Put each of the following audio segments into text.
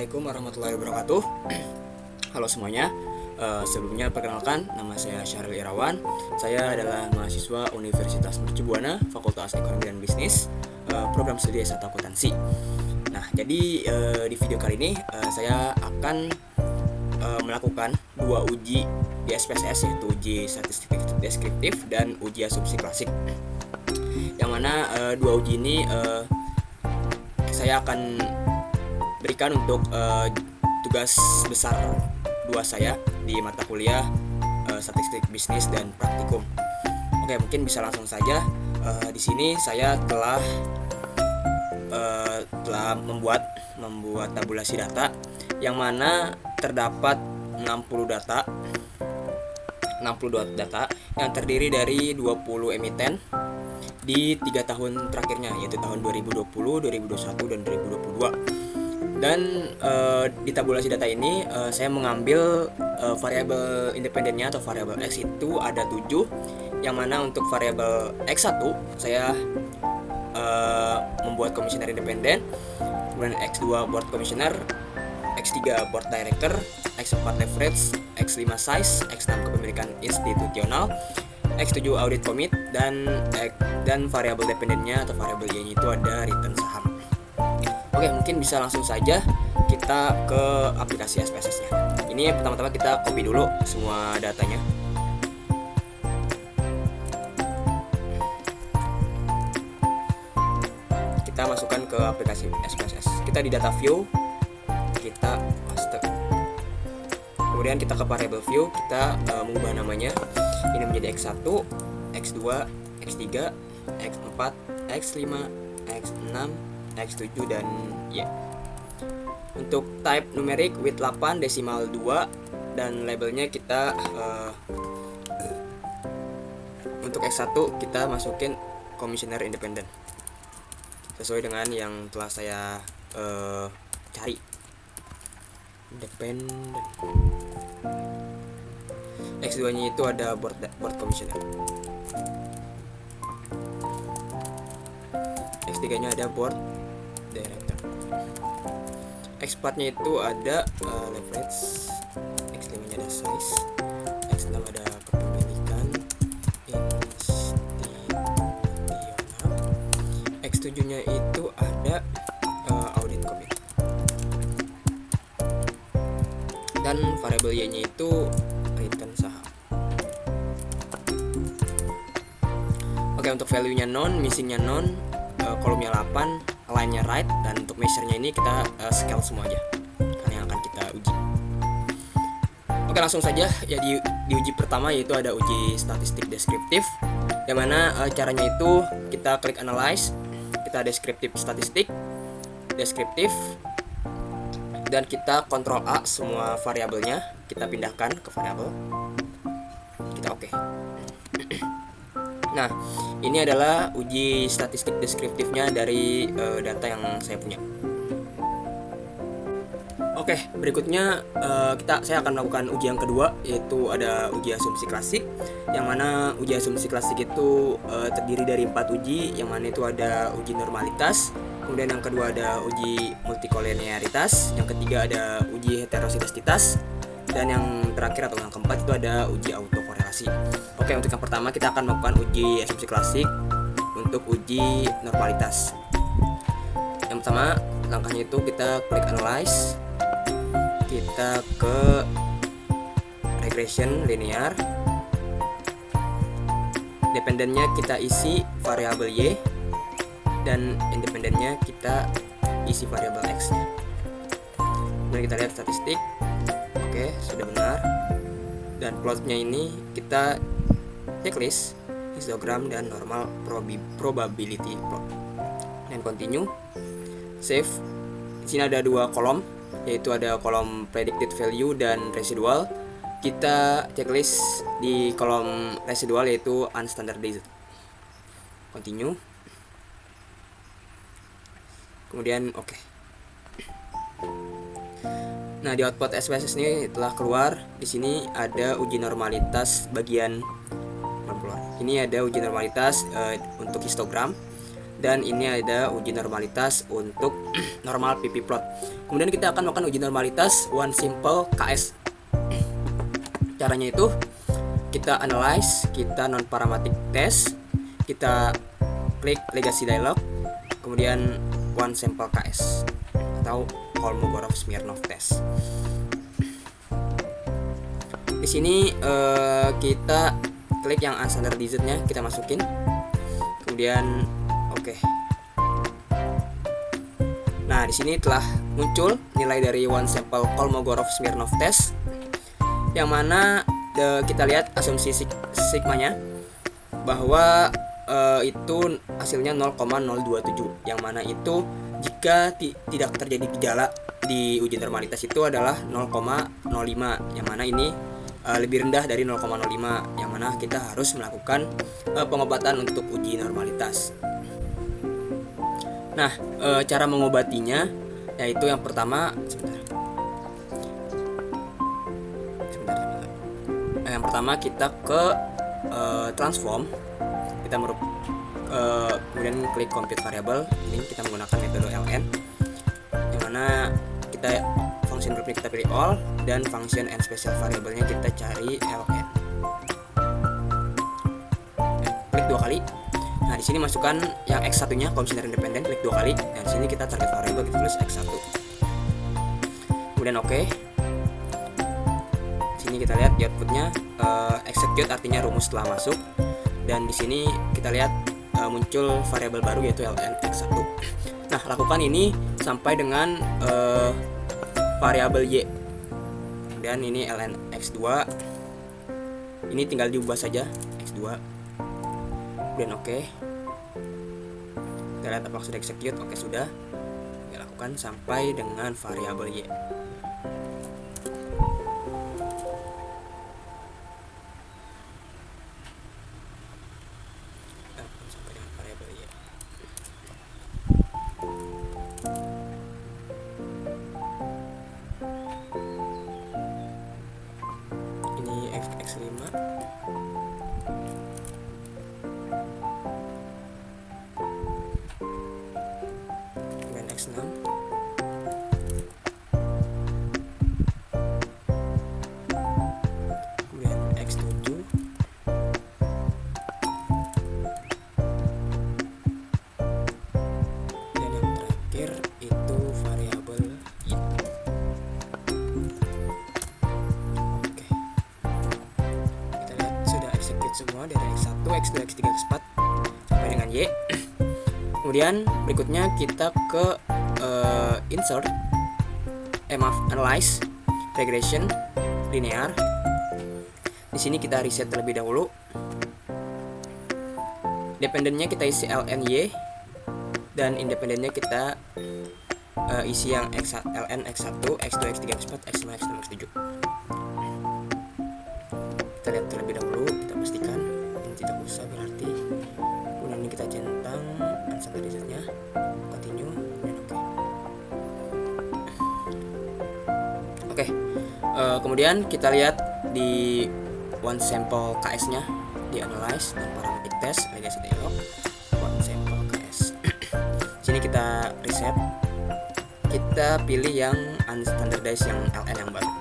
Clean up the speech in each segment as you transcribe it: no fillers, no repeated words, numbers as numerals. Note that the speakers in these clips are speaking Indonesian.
Assalamualaikum warahmatullahi wabarakatuh. Halo semuanya. Sebelumnya perkenalkan, nama saya Syahril Irawan. Saya adalah mahasiswa Universitas Mercu Buana, Fakultas Ekonomi dan Bisnis, program studi S1 Akuntansi. Nah, jadi di video kali ini saya akan melakukan dua uji di SPSS, yaitu uji statistik deskriptif dan uji asumsi klasik. Yang mana dua uji ini saya akan berikan untuk tugas besar 2 saya di mata kuliah statistik bisnis dan praktikum. Oke, mungkin bisa langsung saja. Di sini saya telah membuat tabulasi data yang mana terdapat 62 data yang terdiri dari 20 emiten di 3 tahun terakhirnya, yaitu tahun 2020, 2021, dan 2022. Dan di tabulasi data ini saya mengambil variabel independennya atau variabel X itu ada 7, yang mana untuk variabel X1 saya membuat komisioner independen, kemudian X2 board commissioner, X3 board director, X4 leverage, X5 size, X6 kepemilikan institusional, X7 audit commit, dan variabel dependennya atau variabel Y-nya itu ada return saham. Oke, mungkin bisa langsung saja kita ke aplikasi SPSS-nya. Ini pertama-tama kita copy dulu semua datanya. Kita masukkan ke aplikasi SPSS. Kita di data view, kita paste. Kemudian kita ke variable view, kita mengubah namanya. Ini menjadi X1, X2, X3, X4, X5, X6, X7, dan Y. Untuk type numerik width 8, desimal 2, dan labelnya kita untuk X1 kita masukin komisioner independen sesuai dengan yang telah saya cari, independen. X2 nya itu ada board commissioner, X3 nya ada board director, X4 nya itu ada leverage, X5 nya ada size, X6 ada kepemilikan institusional, X7 nya itu ada audit commit, dan variabel Y nya itu return saham. Oke, untuk value nya non, missing nya non, kolomnya 8, line-nya right, dan untuk measure-nya ini kita scale semua aja karena yang akan kita uji. Oke, langsung saja ya di uji pertama, yaitu ada uji statistik deskriptif, yang mana caranya itu kita klik analyze, kita deskriptif statistik, deskriptif, dan kita kontrol A semua variabelnya, kita pindahkan ke variabel, kita oke. Nah, ini adalah uji statistik deskriptifnya dari data yang saya punya. Oke, berikutnya saya akan melakukan uji yang kedua, yaitu ada uji asumsi klasik, yang mana uji asumsi klasik itu terdiri dari 4 uji, yang mana itu ada uji normalitas, kemudian yang kedua ada uji multikolinearitas, yang ketiga ada uji heterosidastitas, dan yang terakhir atau yang keempat itu ada uji autokorelasi. Oke, untuk yang pertama kita akan melakukan uji asumsi klasik untuk uji normalitas. Yang pertama, langkahnya itu kita klik analyze, kita ke regression linear, dependennya kita isi variabel Y, dan independennya kita isi variabel X nya. Kemudian kita lihat statistik. Oke, sudah benar. Dan plotnya ini kita checklist, histogram, dan normal probability plot. Dan continue, save. Di sini ada 2 kolom, yaitu ada kolom predicted value dan residual. Kita checklist di kolom residual, yaitu unstandardized. Continue. Kemudian oke. Nah, di output SPSS ini telah keluar. Di sini ada uji normalitas bagian belum keluar. Ini ada uji normalitas untuk histogram, dan ini ada uji normalitas untuk normal PP plot. Kemudian kita akan melakukan uji normalitas one simple KS. Caranya itu kita analyze, kita non parametric test, kita klik legacy dialog, kemudian one sample KS atau Kolmogorov-Smirnov test. Di sini kita klik yang unstandardized-nya, kita masukin, kemudian oke. Nah, di sini telah muncul nilai dari one sample Kolmogorov-Smirnov test, yang mana kita lihat asumsi sigmanya bahwa itu hasilnya 0,027, yang mana itu jika tidak terjadi gejala di uji normalitas itu adalah 0,05, yang mana ini lebih rendah dari 0,05, yang mana kita harus melakukan pengobatan untuk uji normalitas. Nah, cara mengobatinya yaitu yang pertama, yang pertama kita ke transform, kita kemudian klik compute variable. Ini kita menggunakan metode ln, yang mana kita function groupnya kita pilih all, dan function and special variable-nya kita cari ln. Klik 2 kali. Nah, di sini masukkan yang x1-nya, komisioner independen, klik 2 kali. Dan di sini kita target variable, kita tulis x1. Kemudian oke. Di sini kita lihat di outputnya execute, artinya rumus telah masuk. Dan di sini kita lihat muncul variabel baru yaitu ln x1. Nah, lakukan ini sampai dengan variabel y. Dan ini ln x2. Ini tinggal diubah saja x2. Kemudian oke. Kita lihat apakah sudah execute. Oke, sudah. Kita lakukan sampai dengan variabel y. X5, kemudian X6, kemudian X7, dan yang terakhir itu variabel y. Semua dari X1, X2, X3, X4 sampai dengan Y. Kemudian berikutnya kita ke insert, analyze, regression, linear. Di sini kita reset terlebih dahulu. Dependennya kita isi ln Y, dan independennya kita isi yang ln X1, X2, X3, X4, X5, X6, X7. Kita lihat terlebih dahulu, kita pastikan ini tidak usah berarti. Kemudian ini kita centang unstandardized-nya, continue, dan oke. Kemudian kita lihat di one sample KS-nya, di analyze dan parametric test, legacy dialog, one sample KS. Sini kita reset, kita pilih yang unstandardized, yang ln yang baru.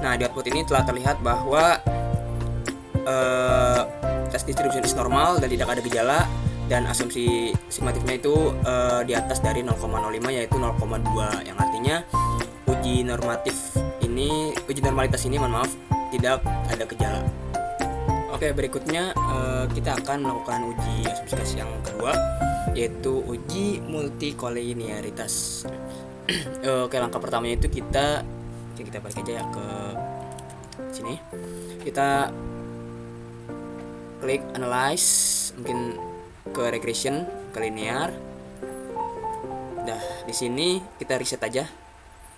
Nah, di output ini telah terlihat bahwa test distribution is normal dan tidak ada gejala, dan asumsi sigmatifnya itu di atas dari 0,05 yaitu 0,2, yang artinya uji normalitas ini tidak ada gejala. Oke, berikutnya kita akan melakukan uji asumsi yang kedua, yaitu uji multikolinearitas. Oke, langkah pertamanya itu kita balik aja ya ke sini. Kita klik analyze, mungkin ke regression, ke linear. Dah, di sini kita reset aja.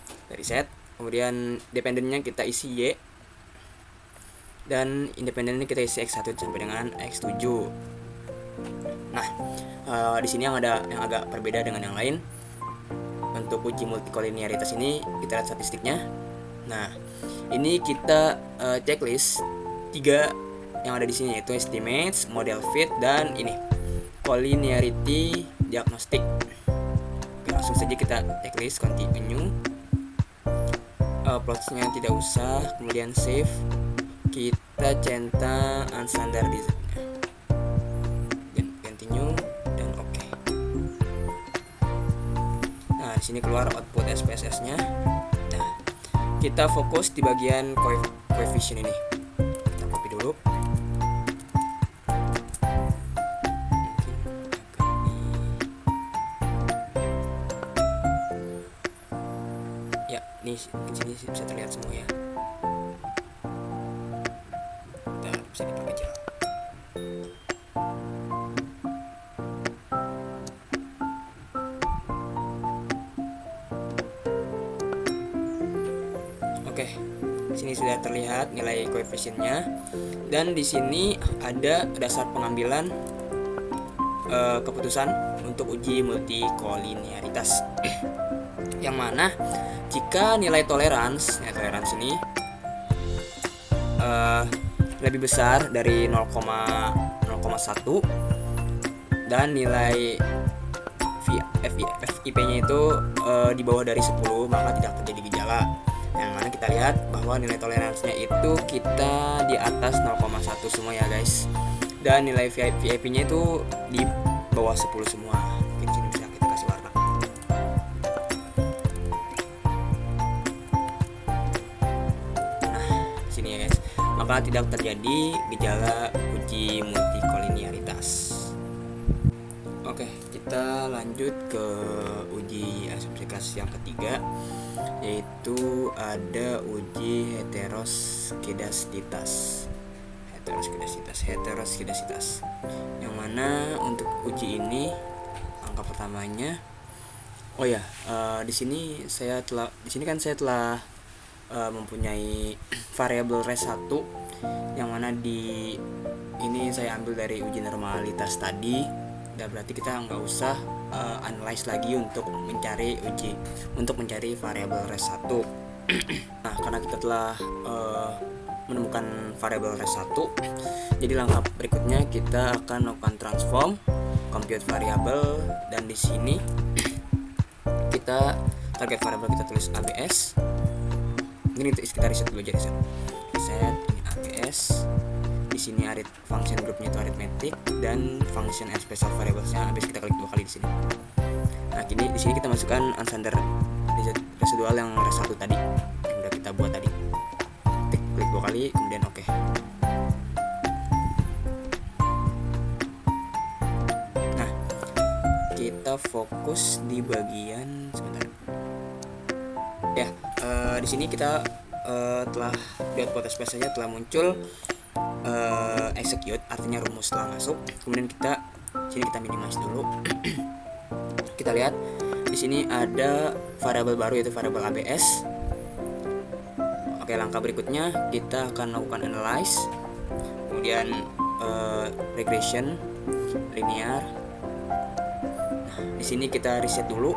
Kita reset. Kemudian dependennya kita isi Y, dan independennya kita isi X1 sampai dengan X7. Nah, di sini yang agak berbeda dengan yang lain. Untuk uji multikolinearitas ini kita lihat statistiknya. Nah, ini kita checklist 3 yang ada di sini, yaitu estimates, model fit, dan ini collinearity diagnostic. Oke, langsung saja kita checklist, continue. Plotsnya tidak usah, kemudian save, kita centang unstandardized, dan continue, dan oke. Nah, di sini keluar output SPSS-nya. Nah, kita fokus di bagian coefficient ini. Kita copy dulu. Ya, ini di sini bisa terlihat semua ya. Dan bisa diperkecil. Oke, di sini sudah terlihat nilai koefisiennya, dan di sini ada dasar pengambilan keputusan untuk uji multikolinearitas. Yang mana jika nilai tolerans ini lebih besar dari 0,1 dan nilai FIP-nya itu di bawah dari 10, maka tidak terjadi gejala. Yang mana kita lihat bahwa nilai toleransinya itu kita di atas 0,1 semua ya guys, dan nilai VIP-nya itu di bawah 10 semua. Mungkin sini bisa kita kasih warna. Nah, sini ya guys, maka tidak terjadi gejala uji multikolinearitas. Oke, kita lanjut ke uji asumsi kelas yang ketiga, yaitu ada uji heteroskedasitas. Yang mana untuk uji ini angka pertamanya, di sini saya telah mempunyai variabel res 1, yang mana di ini saya ambil dari uji normalitas tadi. Dan berarti kita nggak usah analyze lagi untuk mencari variabel res 1. Nah, karena kita telah menemukan variabel res 1, jadi langkah berikutnya kita akan melakukan transform compute variable, dan di sini kita target variable kita tulis ABS. Ini kita reset dulu aja, reset ini ABS. Di sini function groupnya itu arithmetic, dan function special variablesnya habis kita klik 2 kali di sini. Nah, di sini kita masukkan unstandard residual yang res 1 tadi yang udah kita buat tadi. Klik 2 kali, kemudian oke. Nah, kita fokus di bagian sebentar. Ya, di sini kita telah di output SPSS saja telah muncul execute, artinya rumus telah masuk. Kemudian kita minimize dulu. Kita lihat di sini ada variabel baru, yaitu variabel ABS. Oke, langkah berikutnya kita akan melakukan analyze, kemudian regression, linear. Nah, di sini kita reset dulu.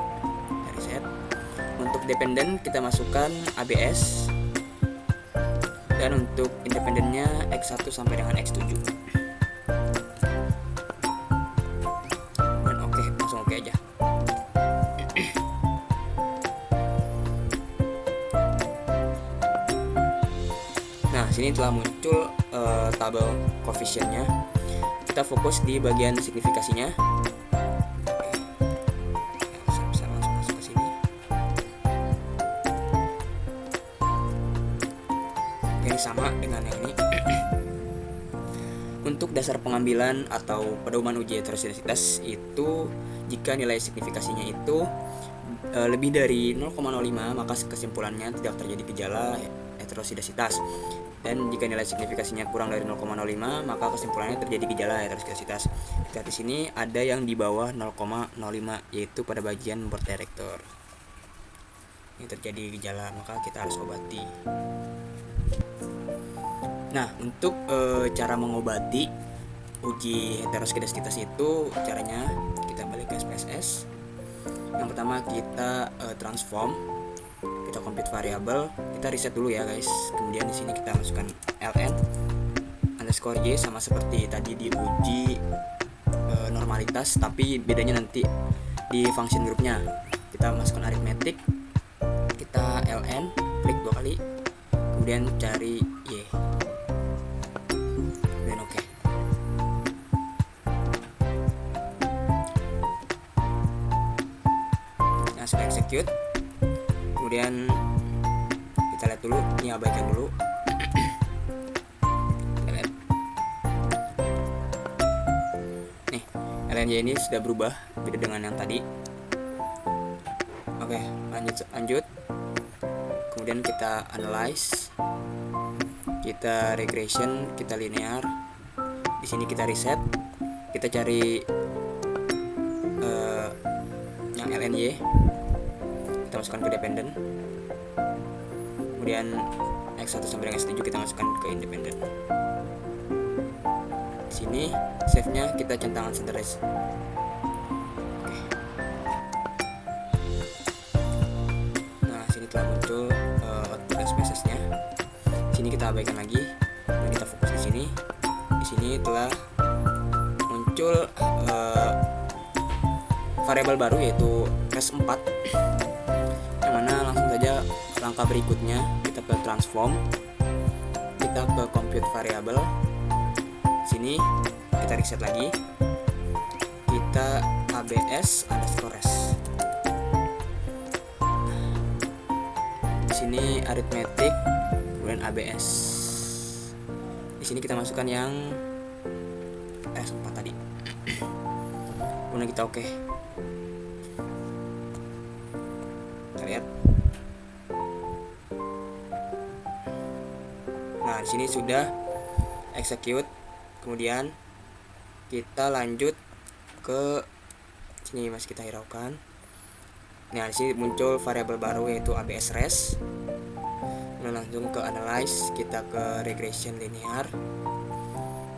Untuk dependent kita masukkan ABS, dan untuk independennya X1 sampai dengan X7. Dan oke, langsung oke aja. Nah, sini telah muncul tabel koefisiennya. Kita fokus di bagian signifikasinya. Bisa langsung masuk ke sini. Ini sama dengan yang ini. Untuk dasar pengambilan atau pedoman uji heteroskedasitas itu, jika nilai signifikasinya itu lebih dari 0,05, maka kesimpulannya tidak terjadi gejala heteroskedasitas. Dan jika nilai signifikasinya kurang dari 0,05, maka kesimpulannya terjadi gejala heteroskedasitas. Kita di sini ada yang di bawah 0,05, yaitu pada bagian board director. Ini terjadi gejala, maka kita harus obati. Nah, untuk cara mengobati uji heteroskedasitas itu, caranya kita balik ke SPSS. Yang pertama kita transform, kita compute variable, kita reset dulu ya guys. Kemudian di sini kita masukkan ln underscore y sama seperti tadi di uji normalitas, tapi bedanya nanti di function grupnya. Kita masukkan aritmetik, kita ln, klik 2 kali, kemudian cari y, kemudian oke. Nah, sudah execute. Kemudian kita lihat dulu, ini abaikan dulu. Nih, LNY ini sudah berubah, beda dengan yang tadi. Oke, lanjut. Kemudian kita analyze, kita regression, kita linear. Di sini kita reset, kita cari yang LNY, kita masukkan ke dependent. Kemudian X1 sampai dengan X7 kita masukkan ke independent. Di sini save-nya kita centangkan centerized. Oke. Nah, sini telah muncul output SPSS-nya. Sini kita abaikan lagi dan kita fokus di sini. Di sini telah muncul variabel baru yaitu res4, yang mana langsung saja langkah berikutnya kita ke transform, kita ke compute variable. Sini kita reset lagi, kita abs underscore res. Di sini arithmetic, kemudian abs. Di sini kita masukkan yang res4 tadi. Kemudian kita oke. Kita lihat. Nah, di sini sudah execute. Kemudian kita lanjut ke sini, masih kita hiraukan. Nah, di sini muncul variabel baru yaitu abs res. Kemudian langsung ke analyze, kita ke regression linear.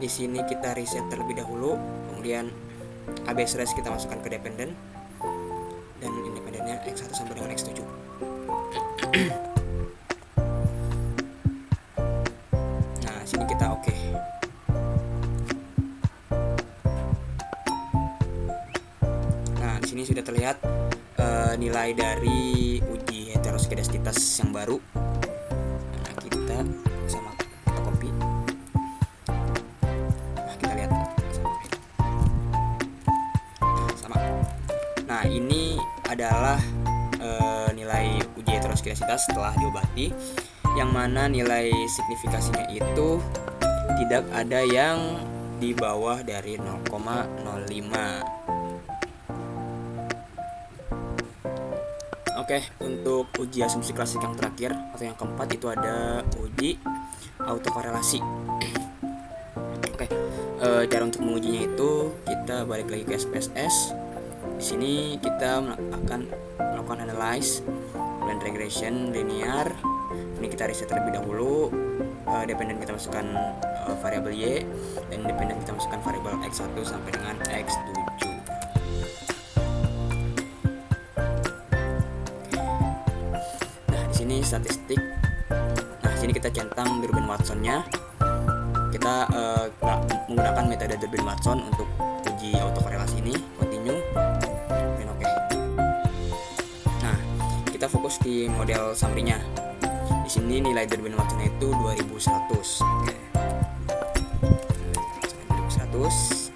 Di sini kita reset terlebih dahulu, kemudian abs res kita masukkan ke dependent dan independennya X1 sampai dengan X7. Nah, sini kita oke. Nah, di sini sudah terlihat nilai dari uji heteroskidastitas yang baru. Nah, kita copy. Nah, kita lihat sama. Nah, ini adalah nilai uji heteroskidastitas setelah diobati, yang mana nilai signifikasinya itu tidak ada yang di bawah dari 0,05. Oke, untuk uji asumsi klasik yang terakhir atau yang keempat itu ada uji autokorelasi. Oke, cara untuk mengujinya itu kita balik lagi ke SPSS. Di sini kita akan melakukan analyze, kemudian regression linear. Ini kita reset terlebih dahulu. Dependent kita masukkan variabel y, dan independent kita masukkan variabel x1 sampai dengan x7. Nah, di sini statistik. Nah, di sini kita centang Durbin Watson-nya. Kita menggunakan metode Durbin Watson untuk uji autokorelasi ini. Continue. Dan oke. Nah, kita fokus di model summary-nya. Di sini nilai Durbin Watson itu 2100. Oke. 2100.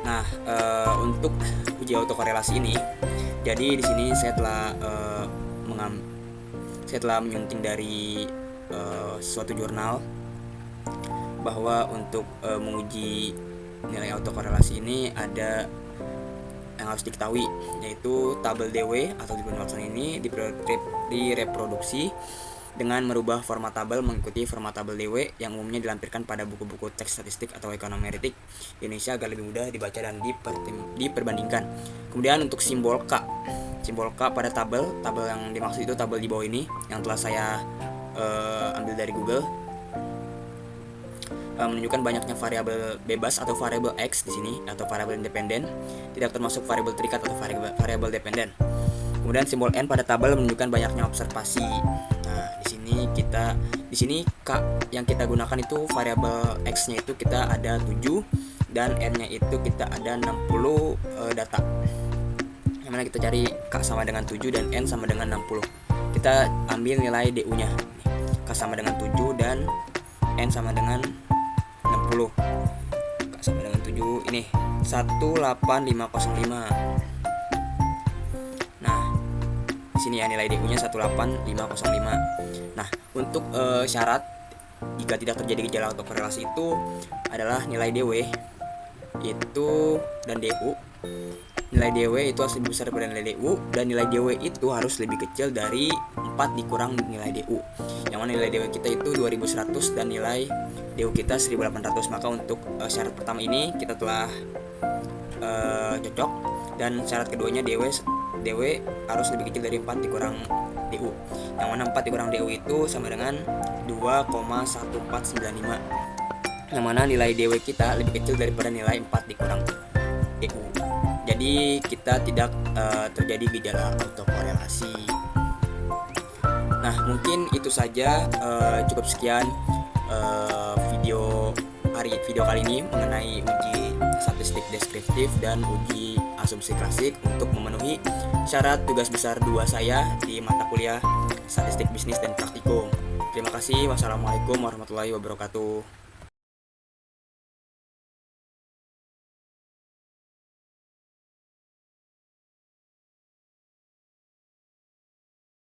Nah, untuk uji autokorelasi ini, jadi di sini saya telah menyunting dari suatu jurnal bahwa untuk menguji nilai autokorelasi ini ada yang harus diketahui, yaitu tabel DW atau Durbin Watson ini direproduksi dengan merubah format tabel mengikuti format tabel DW yang umumnya dilampirkan pada buku-buku teks statistik atau ekonometrik di Indonesia agar lebih mudah dibaca dan diperbandingkan. Kemudian untuk simbol K pada tabel yang dimaksud itu tabel di bawah ini yang telah saya ambil dari Google, menunjukkan banyaknya variabel bebas atau variabel X di sini atau variabel independen, tidak termasuk variabel terikat atau variabel dependen. Kemudian simbol N pada tabel menunjukkan banyaknya observasi. Nah, Nah, di sini yang kita gunakan itu variabel x-nya itu kita ada 7 dan n-nya itu kita ada 60 data. Yang mana kita cari k sama dengan 7 dan n sama dengan 60. Kita ambil nilai du-nya. K sama dengan 7 dan n sama dengan 60. K sama dengan 7 ini 18505. Sini ya nilai DU-nya 18505. Nah, untuk syarat jika tidak terjadi gejala autokorelasi itu adalah nilai DW itu dan DU. Nilai DW itu harus lebih besar daripada nilai DU dan nilai DW itu harus lebih kecil dari 4 dikurang nilai DU. Yang mana nilai DW kita itu 2100 dan nilai DU kita 1800. Maka untuk syarat pertama ini kita telah cocok, dan syarat keduanya DW harus lebih kecil dari 4 dikurang DU. Yang mana 4 dikurang DU itu sama dengan 2,1495. Yang mana nilai DW kita lebih kecil daripada nilai 4 dikurang DU. Jadi kita tidak terjadi gejala autokorelasi. Nah, mungkin itu saja, cukup sekian video kali ini mengenai uji statistik deskriptif dan uji asumsi klasik untuk memenuhi syarat tugas besar 2 saya di mata kuliah statistik bisnis dan praktikum. Terima kasih. Wassalamualaikum warahmatullahi wabarakatuh.